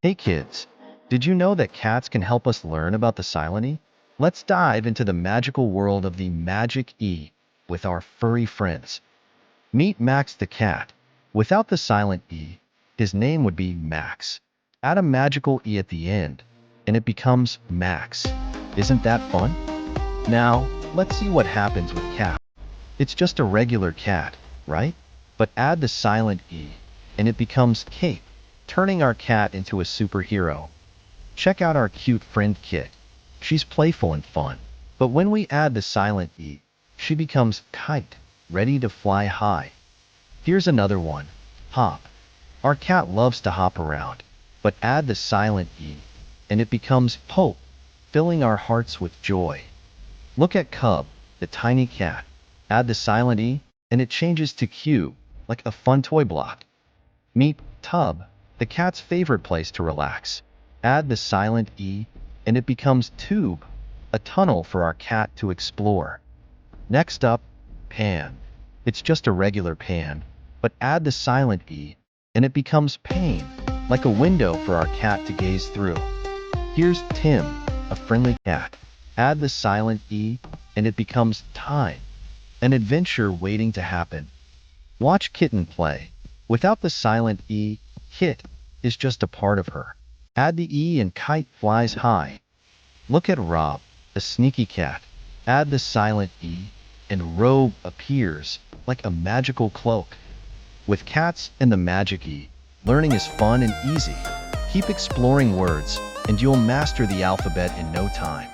Hey kids, did you know that cats can help us learn about the silent E? Let's dive into the magical world of the magic E with our furry friends. Meet Max the cat. Without the silent E, his name would be Max. Add a magical E at the end, and it becomes Max. Isn't that fun? Now, let's see what happens with cat. It's just a regular cat, right? But add the silent E, and it becomes Cape, turning our cat into a superhero. Check out our cute friend Kit. She's playful and fun. But when we add the silent E, she becomes Kite, ready to fly high. Here's another one, Hop. Our cat loves to hop around, but add the silent E, and it becomes Hope, filling our hearts with joy. Look at Cub, the tiny cat. Add the silent E, and it changes to Q, like a fun toy block. Meet Tub, the cat's favorite place to relax. Add the silent E, and it becomes Tube, a tunnel for our cat to explore. Next up, Pan. It's just a regular pan, but add the silent E, and it becomes Pane, like a window for our cat to gaze through. Here's Tim, a friendly cat. Add the silent E, and it becomes Time, an adventure waiting to happen. Watch Kitten play. Without the silent E, Kit is just a part of her. Add the E and Kite flies high. Look at Rob, the sneaky cat. Add the silent E, and Robe appears like a magical cloak. With cats and the magic E, learning is fun and easy. Keep exploring words, and you'll master the alphabet in no time.